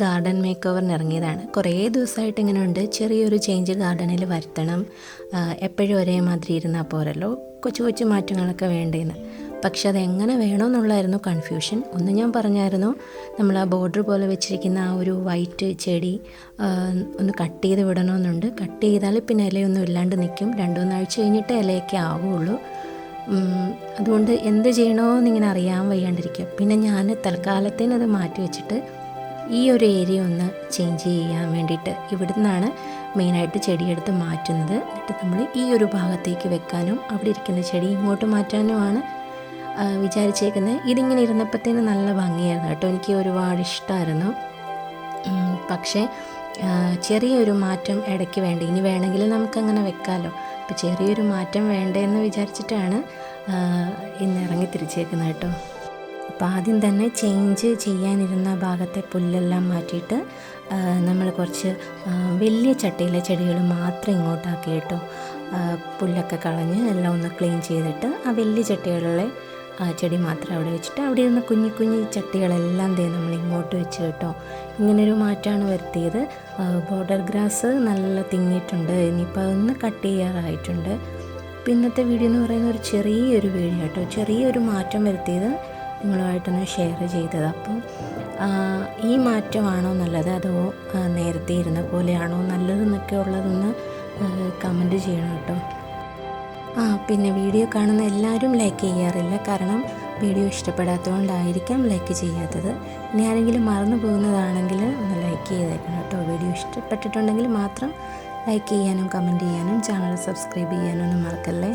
Garden make ഓവറിന് ഇറങ്ങിയതാണ്. കുറേ ദിവസമായിട്ട് ഇങ്ങനെ ഉണ്ട്, ചെറിയൊരു ചേഞ്ച് ഗാർഡനിൽ വരുത്തണം, എപ്പോഴും ഒരേമാതിരി ഇരുന്നാൽ പോരല്ലോ, കൊച്ചു കൊച്ചു മാറ്റങ്ങളൊക്കെ വേണ്ടേന്ന്. പക്ഷെ അതെങ്ങനെ വേണമെന്നുള്ളായിരുന്നു കൺഫ്യൂഷൻ. ഒന്ന് ഞാൻ പറഞ്ഞായിരുന്നു, നമ്മൾ ആ ബോർഡർ പോലെ വെച്ചിരിക്കുന്ന ആ ഒരു വൈറ്റ് ചെടി ഒന്ന് കട്ട് ചെയ്ത് വിടണമെന്നുണ്ട്. കട്ട് ചെയ്താൽ പിന്നെ ഇലയൊന്നും ഇല്ലാണ്ട് നിൽക്കും, 2-3 ആഴ്ച കഴിഞ്ഞിട്ട് ഇലയൊക്കെ ആവുകയുള്ളൂ. അതുകൊണ്ട് എന്ത് ചെയ്യണമെന്ന് ഇങ്ങനെ അറിയാൻ വയ്യാണ്ടിരിക്കും. പിന്നെ ഞാൻ തൽക്കാലത്തേന് അത് മാറ്റി വെച്ചിട്ട് ഈ ഒരു ഏരിയ ഒന്ന് ചേഞ്ച് ചെയ്യാൻ വേണ്ടിയിട്ട് ഇവിടെ നിന്നാണ് മെയിനായിട്ട് ചെടിയെടുത്ത് മാറ്റുന്നത്. എന്നിട്ട് നമ്മൾ ഈ ഒരു ഭാഗത്തേക്ക് വെക്കാനും അവിടെ ഇരിക്കുന്ന ചെടി ഇങ്ങോട്ട് മാറ്റാനുമാണ് വിചാരിച്ചേക്കുന്നത്. ഇതിങ്ങനെ ഇരുന്നപ്പോഴത്തേന് നല്ല ഭംഗിയായിരുന്നു കേട്ടോ, എനിക്ക് ഒരുപാട് ഇഷ്ടമായിരുന്നു. പക്ഷേ ചെറിയൊരു മാറ്റം ഇടയ്ക്ക് വേണ്ട, ഇനി വേണമെങ്കിൽ നമുക്കങ്ങനെ വെക്കാമല്ലോ. അപ്പോൾ ചെറിയൊരു മാറ്റം വേണ്ടതെന്ന് വിചാരിച്ചിട്ടാണ് ഇന്ന് ഇറങ്ങി തിരിച്ചേക്കുന്നത് കേട്ടോ. അപ്പോൾ ആദ്യം തന്നെ ചേഞ്ച് ചെയ്യാനിരുന്ന ഭാഗത്തെ പുല്ലെല്ലാം മാറ്റിയിട്ട് നമ്മൾ കുറച്ച് വലിയ ചട്ടിയിലെ ചെടികൾ മാത്രം ഇങ്ങോട്ടാക്കി കേട്ടോ. പുല്ലൊക്കെ കളഞ്ഞ് എല്ലാം ഒന്ന് ക്ലീൻ ചെയ്തിട്ട് ആ വലിയ ചട്ടികളിലെ ചെടി മാത്രം അവിടെ വെച്ചിട്ട് അവിടെ ഇരുന്ന കുഞ്ഞു കുഞ്ഞു ചട്ടികളെല്ലാം നമ്മൾ ഇങ്ങോട്ട് വെച്ച് കേട്ടോ. ഇങ്ങനൊരു മാറ്റമാണ് വരുത്തിയത്. ബോർഡർ ഗ്രാസ് നല്ല തിങ്ങിയിട്ടുണ്ട്, ഇനിയിപ്പോൾ അതൊന്ന് കട്ട് ചെയ്യാറായിട്ടുണ്ട്. പിന്നത്തെ വീഡിയോ എന്ന് പറയുന്നത് ഒരു ചെറിയൊരു വീഡിയോ കേട്ടോ, ചെറിയൊരു മാറ്റം വരുത്തിയത് നിങ്ങളുമായിട്ടൊന്ന് ഷെയർ ചെയ്തത്. അപ്പം ഈ മാറ്റമാണോ നല്ലത് അതോ നേരത്തെ ഇരുന്ന പോലെയാണോ നല്ലതെന്നൊക്കെ ഉള്ളതൊന്ന് കമൻറ്റ് ചെയ്യണം കേട്ടോ. പിന്നെ വീഡിയോ കാണുന്ന എല്ലാവരും ലൈക്ക് ചെയ്യാറില്ല, കാരണം വീഡിയോ ഇഷ്ടപ്പെടാത്തതുകൊണ്ടായിരിക്കാം ലൈക്ക് ചെയ്യാത്തത്. ഇനി ആരെങ്കിലും മറന്നു പോകുന്നതാണെങ്കിൽ ഒന്ന് ലൈക്ക് ചെയ്തേക്കണം കേട്ടോ. വീഡിയോ ഇഷ്ടപ്പെട്ടിട്ടുണ്ടെങ്കിൽ മാത്രം ലൈക്ക് ചെയ്യാനും കമൻറ്റ് ചെയ്യാനും ചാനൽ സബ്സ്ക്രൈബ് ചെയ്യാനും ഒന്നും മറക്കല്ലേ.